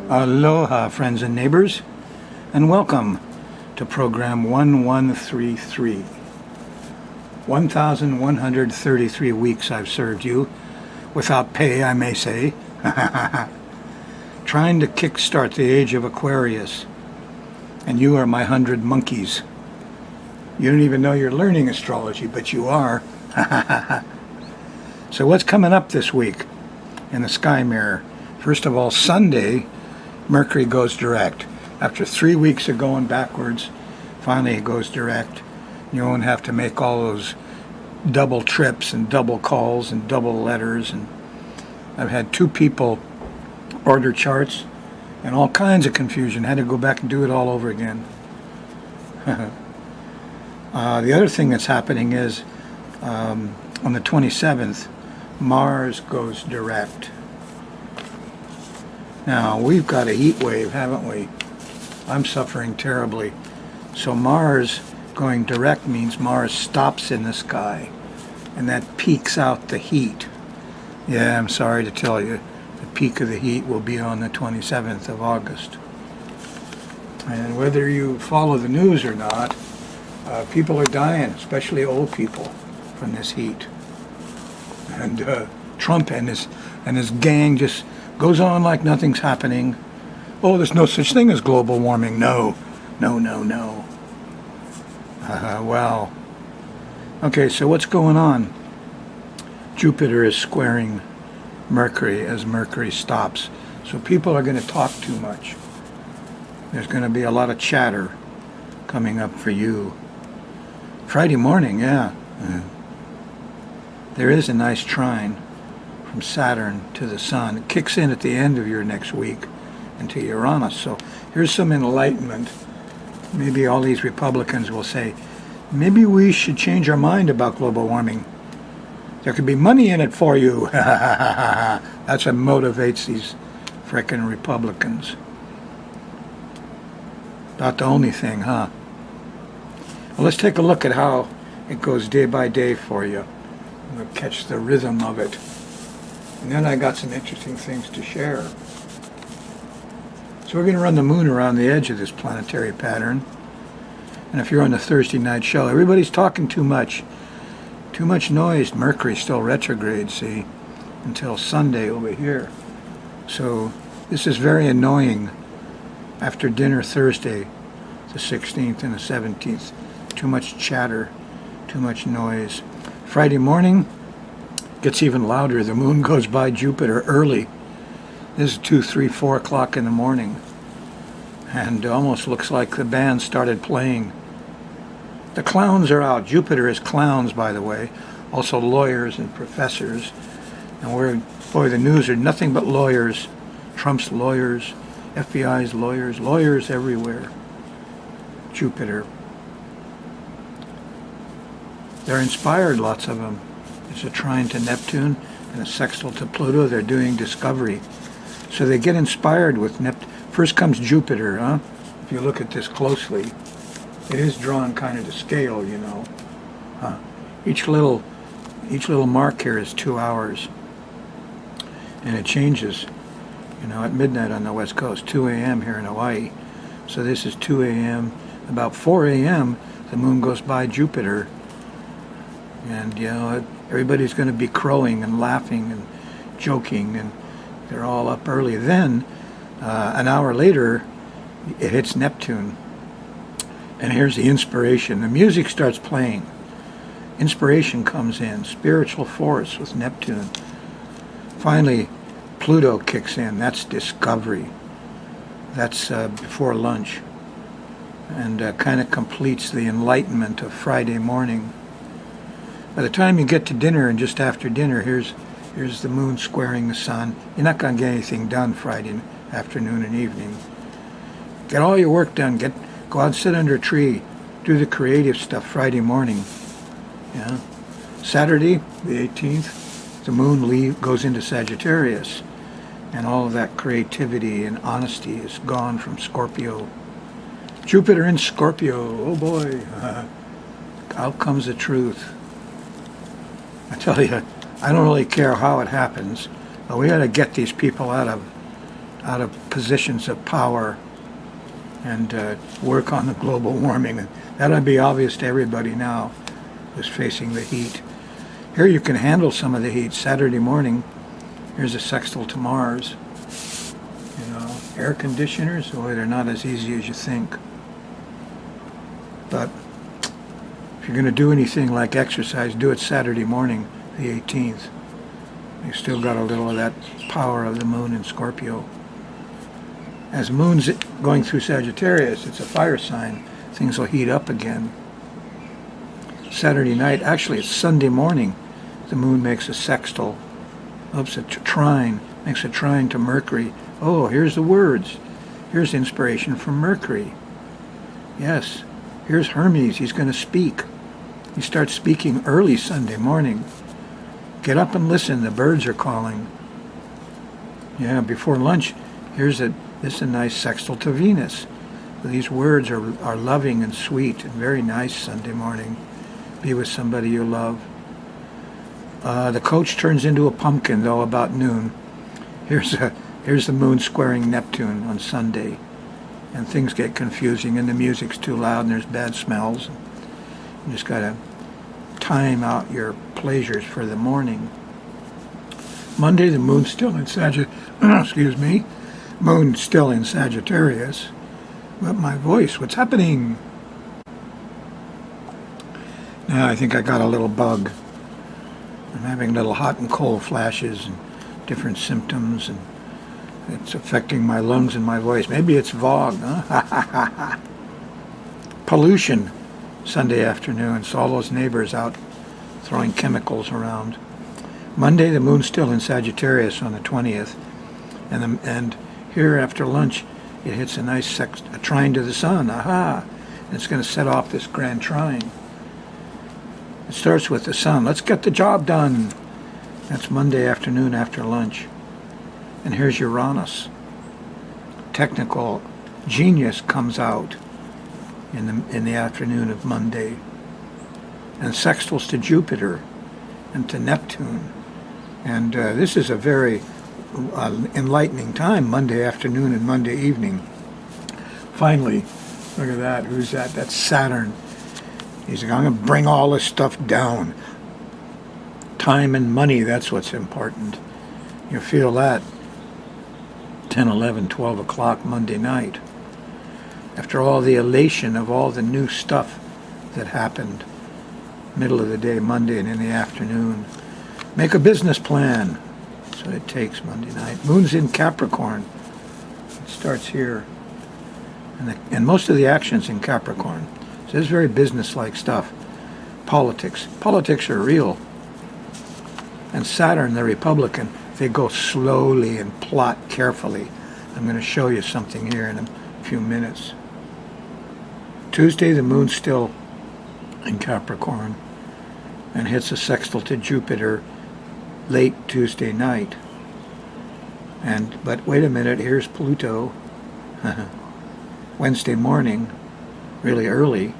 Aloha, friends and neighbors, and welcome to program 1133. 1,133 weeks I've served you, without pay, I may say, trying to kickstart the age of Aquarius, and you are my 100 monkeys. You don't even know you're learning astrology, but you are. So what's coming up this week in the sky mirror? First of all, Sunday, Mercury goes direct. After 3 weeks of going backwards, finally it goes direct. You won't have to make all those double trips and double calls and double letters. And I've had 2 people order charts and all kinds of confusion. Had to go back and do it all over again. The other thing that's happening is on the 27th, Mars goes direct. Now, we've got a heat wave, haven't we? I'm suffering terribly. So Mars going direct means Mars stops in the sky, and that peaks out the heat. Yeah, I'm sorry to tell you, the peak of the heat will be on the 27th of August. And whether you follow the news or not, people are dying, especially old people, from this heat. And Trump and his gang just goes on like nothing's happening. Oh, there's no such thing as global warming. No. Well. Okay, so what's going on? Jupiter is squaring Mercury as Mercury stops. So people are going to talk too much. There's going to be a lot of chatter coming up for you. Friday morning, yeah. There is a nice trine from Saturn to the Sun. It kicks in at the end of your next week into Uranus. So here's some enlightenment. Maybe all these Republicans will say, maybe we should change our mind about global warming. There could be money in it for you. That's what motivates these frickin' Republicans. Not the only thing, huh? Well, let's take a look at how it goes day by day for you. We'll catch the rhythm of it. And then I got some interesting things to share. So we're going to run the moon around the edge of this planetary pattern. And if you're on the Thursday night show, everybody's talking too much. Too much noise. Mercury's still retrograde, see, until Sunday over here. So this is very annoying after dinner Thursday, the 16th and the 17th. Too much chatter, too much noise. Friday morning gets even louder. The moon goes by Jupiter early. This is 2, 3, 4 o'clock in the morning. And it almost looks like the band started playing. The clowns are out. Jupiter is clowns, by the way. Also lawyers and professors. And the news are nothing but lawyers. Trump's lawyers, FBI's lawyers, lawyers everywhere. Jupiter. They're inspired, lots of them. It's a trine to Neptune and a sextile to Pluto. They're doing discovery. So they get inspired with Neptune. First comes Jupiter, huh? If you look at this closely, it is drawn kind of to scale, you know. Each little mark here is 2 hours. And it changes, you know, at midnight on the West Coast, 2 a.m. here in Hawaii. So this is 2 a.m. About 4 a.m., the moon goes by Jupiter. And, you know, everybody's going to be crowing and laughing and joking, and they're all up early. Then, an hour later, it hits Neptune. And here's the inspiration. The music starts playing. Inspiration comes in. Spiritual force with Neptune. Finally, Pluto kicks in. That's discovery. That's before lunch. And kind of completes the enlightenment of Friday morning. By the time you get to dinner and just after dinner, here's the moon squaring the sun. You're not going to get anything done Friday afternoon and evening. Get all your work done. Go out and sit under a tree. Do the creative stuff Friday morning. Yeah. Saturday, the 18th, the moon goes into Sagittarius. And all of that creativity and honesty is gone from Scorpio. Jupiter in Scorpio. Oh boy. Out comes the truth. I tell you, I don't really care how it happens, but we got to get these people out of out of positions of power and work on the global warming. And that'll be obvious to everybody now who's facing the heat. Here you can handle some of the heat. Saturday morning, here's a sextile to Mars. You know, air conditioners, boy, they're not as easy as you think. But if you're going to do anything like exercise, do it Saturday morning, the 18th. You've still got a little of that power of the moon in Scorpio. As moon's going through Sagittarius, it's a fire sign. Things will heat up again. Saturday night, actually it's Sunday morning, the moon makes a sextile. Oops, a trine, makes a trine to Mercury. Oh, here's the words. Here's inspiration from Mercury. Yes, here's Hermes, he's going to speak. He starts speaking early Sunday morning. Get up and listen, the birds are calling. Yeah, before lunch, this is a nice sextile to Venus. These words are loving and sweet and very nice Sunday morning. Be with somebody you love. The coach turns into a pumpkin, though, about noon. Here's the moon squaring Neptune on Sunday. And things get confusing, and the music's too loud, and there's bad smells. You just got to time out your pleasures for the morning. Monday, the moon's still in excuse me. Moon's still in Sagittarius. But my voice, what's happening? Now I think I got a little bug. I'm having little hot and cold flashes and different symptoms, and it's affecting my lungs and my voice. Maybe it's fog, huh? Pollution Sunday afternoon. So all those neighbors out throwing chemicals around. Monday, the moon's still in Sagittarius on the 20th. And here after lunch, it hits a nice a trine to the sun. Aha! And it's going to set off this grand trine. It starts with the sun. Let's get the job done. That's Monday afternoon after lunch. And here's Uranus. Technical genius comes out in the afternoon of Monday. And sextiles to Jupiter and to Neptune. And this is a very enlightening time, Monday afternoon and Monday evening. Finally, look at that. Who's that? That's Saturn. He's like, I'm going to bring all this stuff down. Time and money, that's what's important. You feel that 10, 11, 12 o'clock Monday night. After all the elation of all the new stuff that happened, middle of the day, Monday, and in the afternoon. Make a business plan. That's what it takes Monday night. Moon's in Capricorn. It starts here. And most of the action's in Capricorn. So it's very business-like stuff. Politics. Politics are real. And Saturn, the Republican, they go slowly and plot carefully. I'm going to show you something here in a few minutes. Tuesday, the moon's still in Capricorn and hits a sextile to Jupiter late Tuesday night. But wait a minute, here's Pluto. Wednesday morning, really early.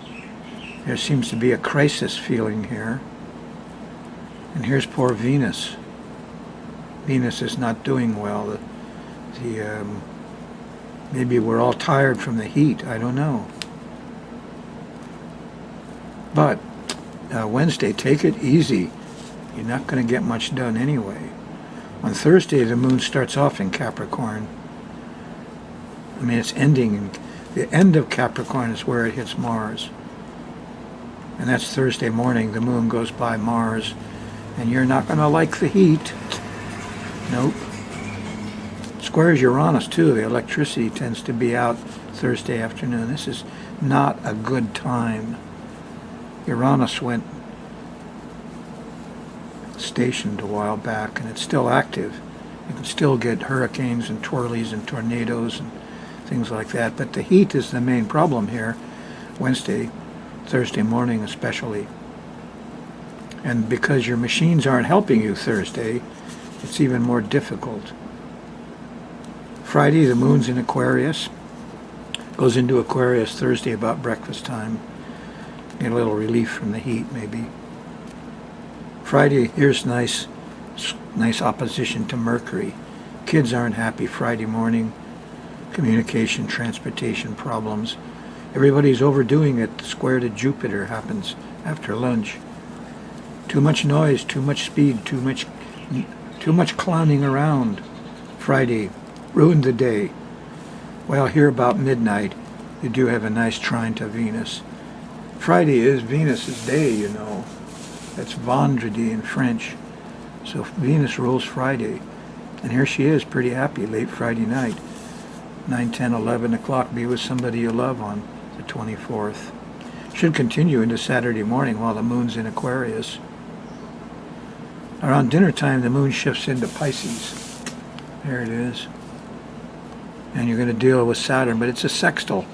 There seems to be a crisis feeling here. And here's poor Venus. Venus is not doing well. Maybe we're all tired from the heat. I don't know. But Wednesday, take it easy. You're not going to get much done anyway. On Thursday, the moon starts off in Capricorn. I mean, it's ending. The end of Capricorn is where it hits Mars. And that's Thursday morning. The moon goes by Mars. And you're not going to like the heat. Nope. Squares Uranus, too. The electricity tends to be out Thursday afternoon. This is not a good time. Uranus went stationed a while back, and it's still active. You can still get hurricanes and twirlies and tornadoes and things like that. But the heat is the main problem here, Wednesday, Thursday morning especially. And because your machines aren't helping you Thursday, it's even more difficult. Friday, the moon's in Aquarius. Goes into Aquarius Thursday about breakfast time. Get a little relief from the heat, maybe. Friday, here's nice opposition to Mercury. Kids aren't happy Friday morning. communication, transportation problems. Everybody's overdoing it. The square to Jupiter happens after lunch. Too much noise, too much speed, too much clowning around. Friday ruined the day. Well, here about midnight, you do have a nice trine to Venus. Friday is Venus's day, you know. That's vendredi in French. So Venus rules Friday. And here she is, pretty happy, late Friday night. 9, 10, 11 o'clock, be with somebody you love on the 24th. Should continue into Saturday morning while the moon's in Aquarius. Around dinner time, the moon shifts into Pisces. There it is. And you're going to deal with Saturn, but it's a sextile.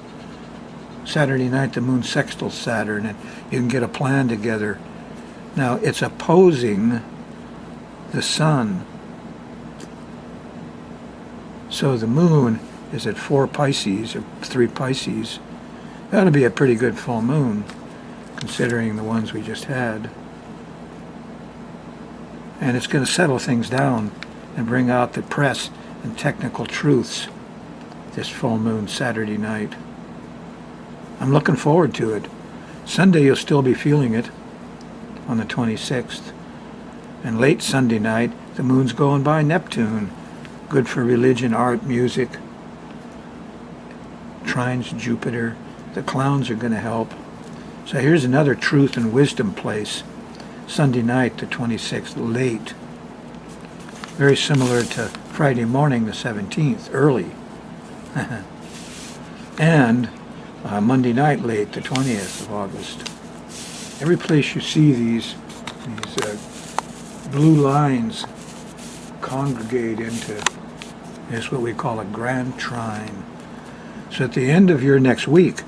Saturday night, the moon sextiles Saturn, and you can get a plan together. Now, it's opposing the sun. So the moon is at 4 Pisces, or 3 Pisces. That'll be a pretty good full moon, considering the ones we just had. And it's going to settle things down and bring out the press and technical truths this full moon Saturday night. I'm looking forward to it. Sunday you'll still be feeling it on the 26th. And late Sunday night, the moon's going by Neptune. Good for religion, art, music. Trines Jupiter. The clowns are going to help. So here's another truth and wisdom place. Sunday night, the 26th, late. Very similar to Friday morning, the 17th, early. And Monday night, late, the 20th of August. Every place you see these blue lines congregate into is what we call a grand trine. So at the end of your next week,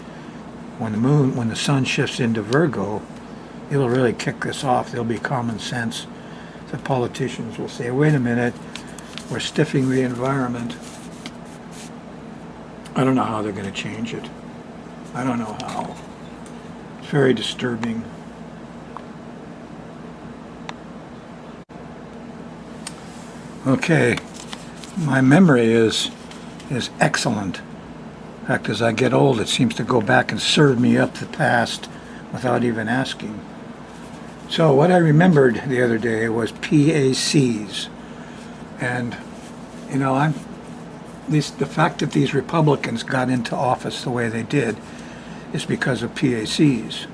when the sun shifts into Virgo, it'll really kick this off. There'll be common sense. The politicians will say, wait a minute, we're stiffing the environment. I don't know how they're going to change it. I don't know how. It's very disturbing. Okay, my memory is excellent. In fact, as I get old, it seems to go back and serve me up the past without even asking. So what I remembered the other day was PACs. And, you know, the fact that these Republicans got into office the way they did is because of PACs.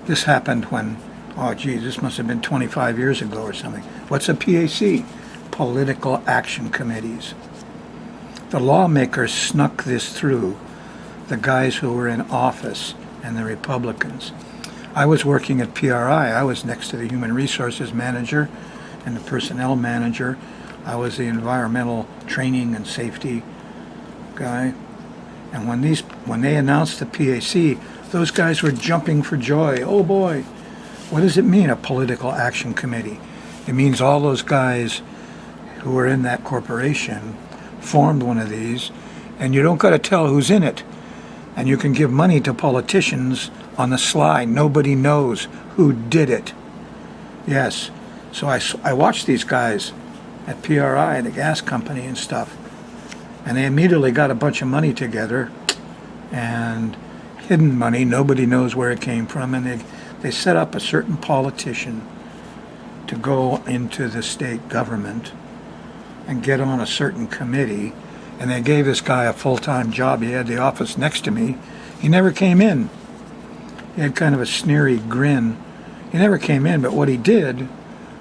This happened when, oh geez, this must have been 25 years ago or something. What's a PAC? Political Action Committees. The lawmakers snuck this through, the guys who were in office and the Republicans. I was working at PRI. I was next to the human resources manager and the personnel manager. I was the environmental training and safety guy. And when they announced the PAC, those guys were jumping for joy. Oh boy, what does it mean, a political action committee? It means all those guys who were in that corporation formed one of these, and you don't got to tell who's in it. And you can give money to politicians on the sly. Nobody knows who did it. Yes, so I watched these guys at PRI, the gas company and stuff, and they immediately got a bunch of money together, and hidden money, nobody knows where it came from, and they set up a certain politician to go into the state government and get on a certain committee, and they gave this guy a full-time job. He had the office next to me. He never came in. He had kind of a sneery grin. He never came in, but what he did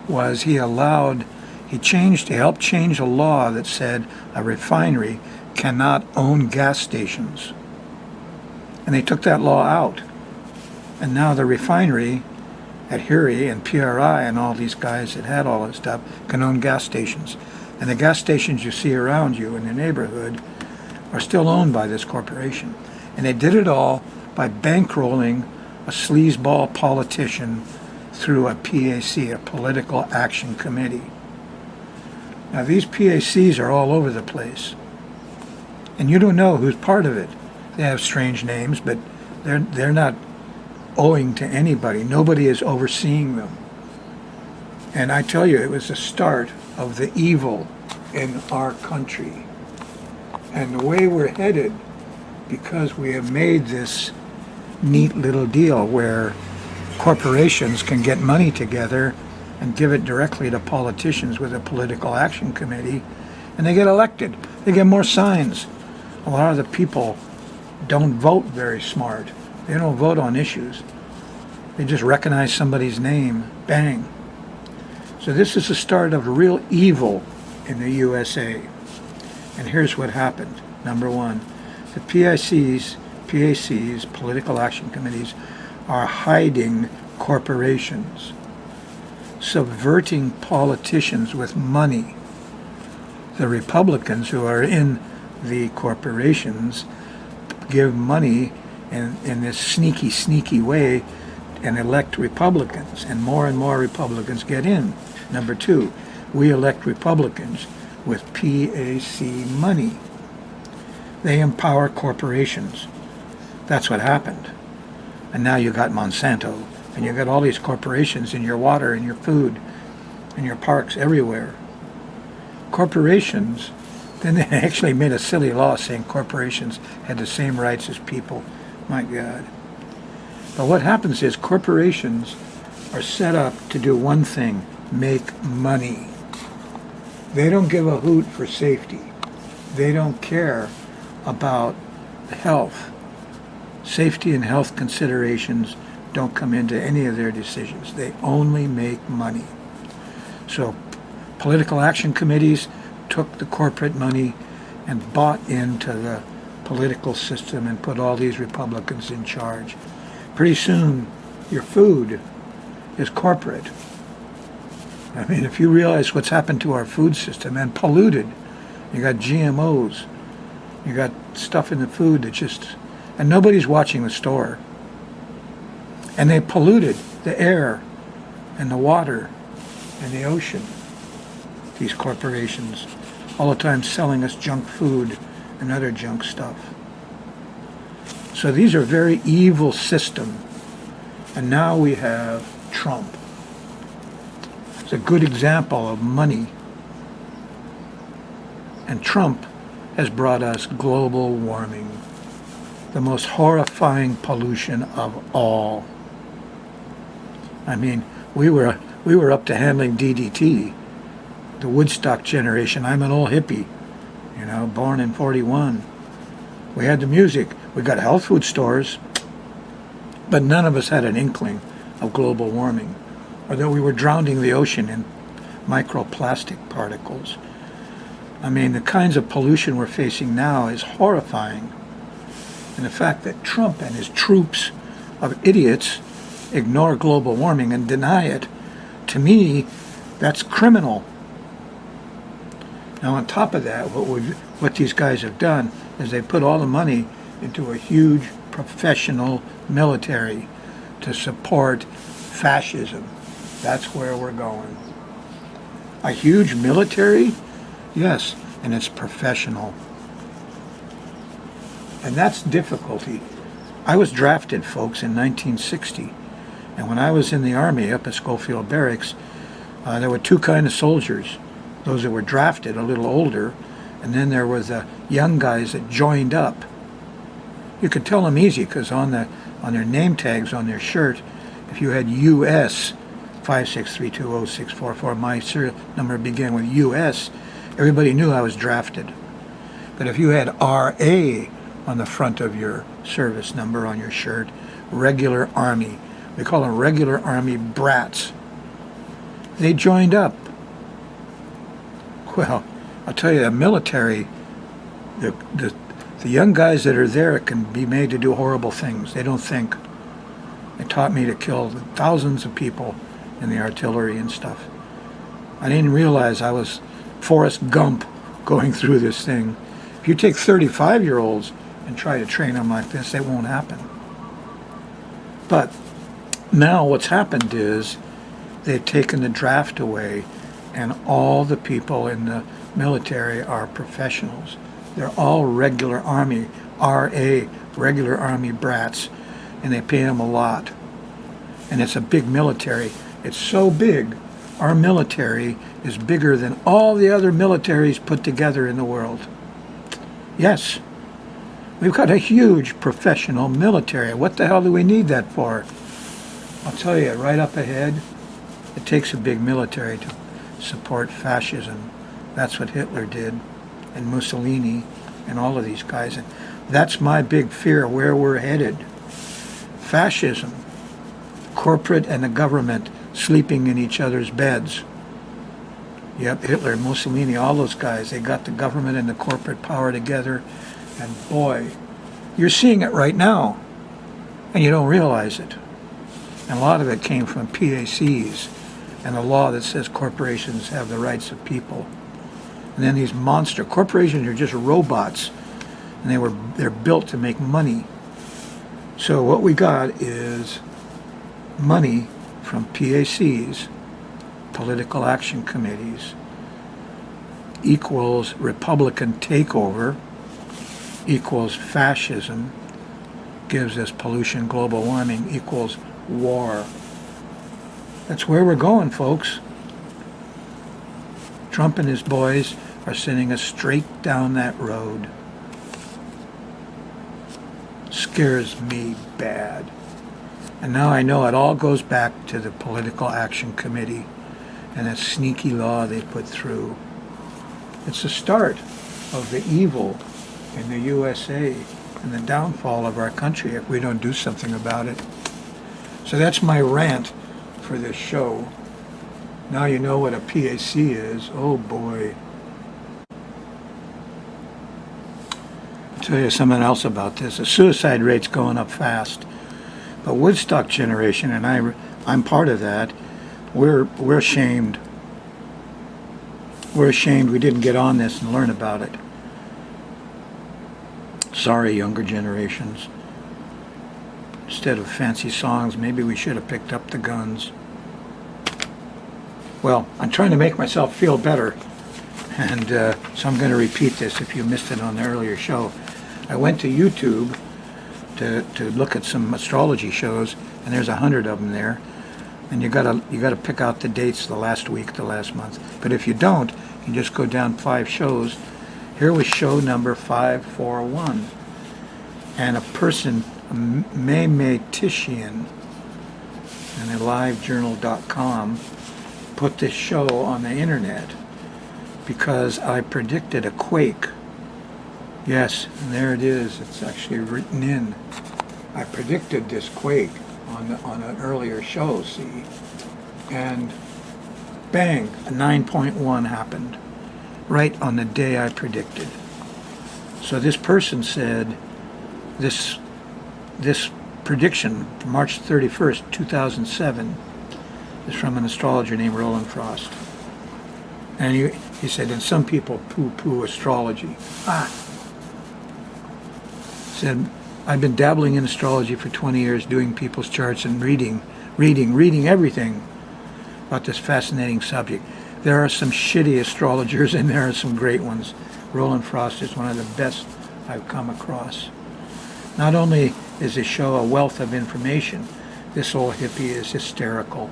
was he helped change a law that said a refinery cannot own gas stations. And they took that law out. And now the refinery at Hiri and PRI and all these guys that had all this stuff can own gas stations. And the gas stations you see around you in the neighborhood are still owned by this corporation. And they did it all by bankrolling a sleazeball politician through a PAC, a Political Action Committee. Now these PACs are all over the place. And you don't know who's part of it. They have strange names, but they're not owing to anybody. Nobody is overseeing them. And I tell you, it was the start of the evil in our country. And the way we're headed, because we have made this neat little deal where corporations can get money together and give it directly to politicians with a political action committee, and they get elected. They get more signs. A lot of the people don't vote very smart. They don't vote on issues. They just recognize somebody's name. Bang. So this is the start of real evil in the USA. And here's what happened. Number one, the PACs, political action committees, are hiding corporations, subverting politicians with money. The Republicans who are in the corporations give money in this sneaky way and elect Republicans, and more Republicans get in. Number two, we elect Republicans with PAC money. They empower corporations. That's what happened. And now you got Monsanto, and you got all these corporations in your water, in your food, in your parks, everywhere. Corporations, then they actually made a silly law saying corporations had the same rights as people. My God. But what happens is corporations are set up to do one thing: make money. They don't give a hoot for safety. They don't care about health. Safety and health considerations don't come into any of their decisions. They only make money. So political action committees took the corporate money and bought into the political system and put all these Republicans in charge. Pretty soon, your food is corporate. I mean, if you realize what's happened to our food system and polluted, you got GMOs, you got stuff in the food that just, and nobody's watching the store. And they polluted the air and the water and the ocean. These corporations, all the time selling us junk food and other junk stuff. So these are very evil system. And now we have Trump. It's a good example of money. And Trump has brought us global warming, the most horrifying pollution of all. I mean, we were up to handling DDT, the Woodstock generation. I'm an old hippie, born in 41. We had the music. We got health food stores, but none of us had an inkling of global warming, or that we were drowning the ocean in microplastic particles. I mean, the kinds of pollution we're facing now is horrifying. And the fact that Trump and his troops of idiots ignore global warming and deny it, to me, that's criminal. Now, on top of that, what these guys have done is they put all the money into a huge professional military to support fascism. That's where we're going. A huge military? Yes, and it's professional. And that's difficulty. I was drafted, folks, in 1960. And when I was in the Army up at Schofield Barracks, there were two kinds of soldiers. Those that were drafted, a little older, and then there was the young guys that joined up. You could tell them easy, because on their name tags on their shirt, if you had US 563206444, my serial number began with US, everybody knew I was drafted. But if you had RA on the front of your service number on your shirt, regular Army, we call them regular Army brats, they joined up. Well, I'll tell you, the military, the young guys that are there can be made to do horrible things. They don't think. They taught me to kill thousands of people in the artillery and stuff. I didn't realize I was Forrest Gump going through this thing. If you take 35-year-olds and try to train them like this, it won't happen. But now what's happened is they've taken the draft away, and all the people in the military are professionals. They're all regular Army, RA, regular Army brats, and they pay them a lot. And it's a big military. It's so big, our military is bigger than all the other militaries put together in the world. Yes, we've got a huge professional military. What the hell do we need that for? I'll tell you, right up ahead, it takes a big military to support fascism. That's what Hitler did, and Mussolini, and all of these guys. And that's my big fear, where we're headed. Fascism, corporate and the government sleeping in each other's beds. Yep, Hitler, Mussolini, all those guys, they got the government and the corporate power together, and boy, you're seeing it right now, and you don't realize it. And a lot of it came from PACs and a law that says corporations have the rights of people. And then these monster corporations are just robots, and they're built to make money. So what we got is money from PACs, political action committees, equals Republican takeover, equals fascism, gives us pollution, global warming, equals war. That's where we're going, folks. Trump and his boys are sending us straight down that road. Scares me bad. And now I know it all goes back to the Political Action Committee and that sneaky law they put through. It's the start of the evil in the USA and the downfall of our country if we don't do something about it. So that's my rant for this show. Now you know what a PAC is. Oh boy. I'll tell you something else about this. The suicide rate's going up fast. But Woodstock generation, and I'm part of that, we're ashamed. We're ashamed we didn't get on this and learn about it. Sorry, younger generations. Instead of fancy songs, maybe we should have picked up the guns. Well, I'm trying to make myself feel better, and so I'm going to repeat this if you missed it on the earlier show. I went to YouTube to look at some astrology shows, and there's 100 of them there, and you gotta pick out the dates, the last week, the last month. But if you don't, you just go down 5 shows. Here was show number 541, and a person, a mathematician, and a livejournal.com put this show on the internet because I predicted a quake. Yes, and there it is. It's actually written in. I predicted this quake on an earlier show, see? And bang, a 9.1 happened right on the day I predicted. So this person said this prediction, March 31st, 2007, is from an astrologer named Rollin Frost. And he said, and some people poo-poo astrology. Said, I've been dabbling in astrology for 20 years, doing people's charts and reading everything about this fascinating subject. There are some shitty astrologers and there are some great ones. Rollin Frost is one of the best I've come across. Not only is his show a wealth of information, this old hippie is hysterical.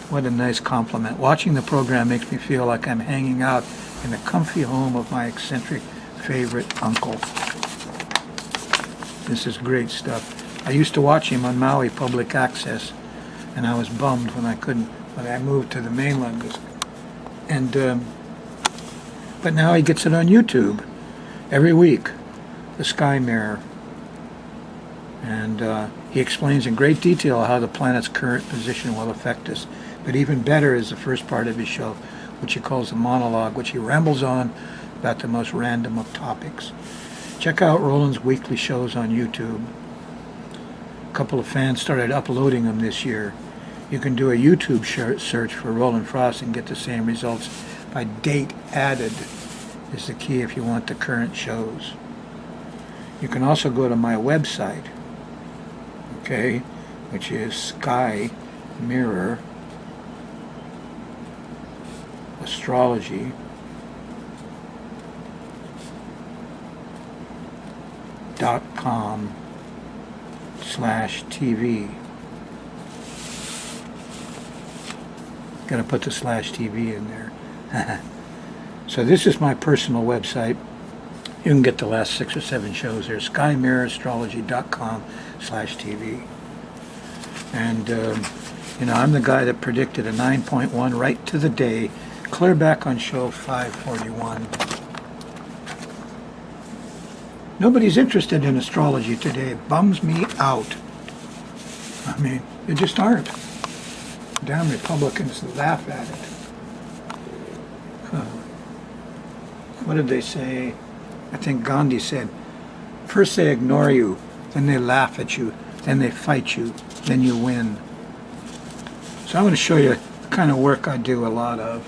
What a nice compliment. Watching the program makes me feel like I'm hanging out in the comfy home of my eccentric favorite uncle. This is great stuff. I used to watch him on Maui public access, and I was bummed when I moved to the mainland. And but now he gets it on YouTube every week, the Sky Mirror. And he explains in great detail how the planet's current position will affect us. But even better is the first part of his show, which he calls a monologue, which he rambles on about the most random of topics. Check out Rollin's weekly shows on YouTube. A couple of fans started uploading them this year. You can do a YouTube search for Rollin Frost and get the same results by date added is the key if you want the current shows. You can also go to my website, okay, which is Sky Mirror Astrology .com/TV. Got to put the /TV in there. So this is my personal website. You can get the last 6 or 7 shows there. SkyMirrorAstrology.com/TV. And, I'm the guy that predicted a 9.1 right to the day, clear back on show 541. Nobody's interested in astrology today. It bums me out. I mean, they just aren't. Damn Republicans laugh at it. What did they say? I think Gandhi said, first they ignore you, then they laugh at you, then they fight you, then you win. So I'm going to show you the kind of work I do a lot of.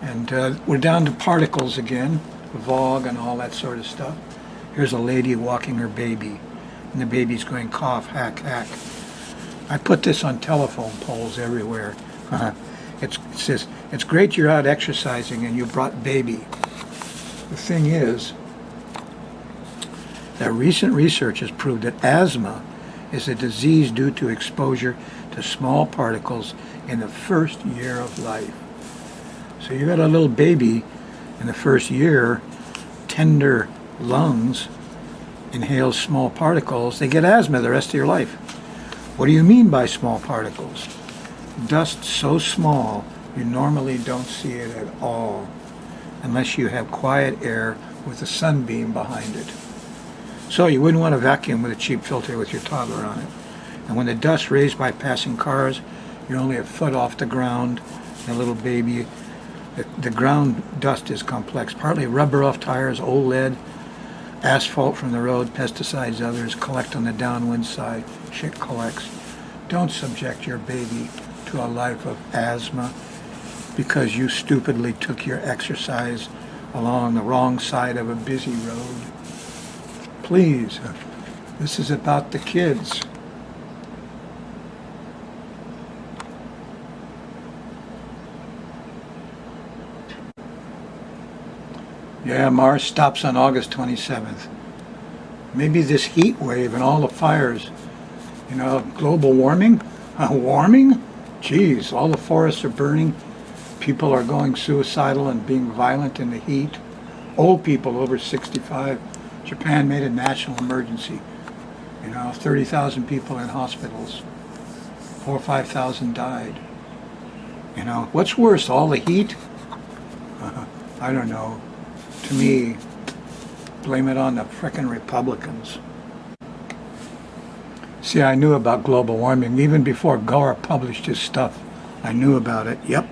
And we're down to particles again, Vogue and all that sort of stuff. Here's a lady walking her baby, and the baby's going cough, hack, hack. I put this on telephone poles everywhere. It says, it's great you're out exercising and you brought baby. The thing is that recent research has proved that asthma is a disease due to exposure to small particles in the first year of life. So you got a little baby in the first year, tender lungs, inhales small particles, they get asthma the rest of your life. What do you mean by small particles? Dust so small you normally don't see it at all unless you have quiet air with a sunbeam behind it. So you wouldn't want to vacuum with a cheap filter with your toddler on it. And when the dust raised by passing cars, you're only a foot off the ground, and a little baby. The ground dust is complex, partly rubber off tires, old lead, asphalt from the road, pesticides, others collect on the downwind side. Shit collects. Don't subject your baby to a life of asthma because you stupidly took your exercise along the wrong side of a busy road. Please, this is about the kids. Yeah, Mars stops on August 27th. Maybe this heat wave and all the fires, global warming? Warming? Geez, all the forests are burning. People are going suicidal and being violent in the heat. Old people over 65. Japan made a national emergency. 30,000 people in hospitals. 4,000 or 5,000 died. What's worse, all the heat? I don't know. To me, blame it on the frickin' Republicans. See, I knew about global warming even before Gore published his stuff. I knew about it. Yep.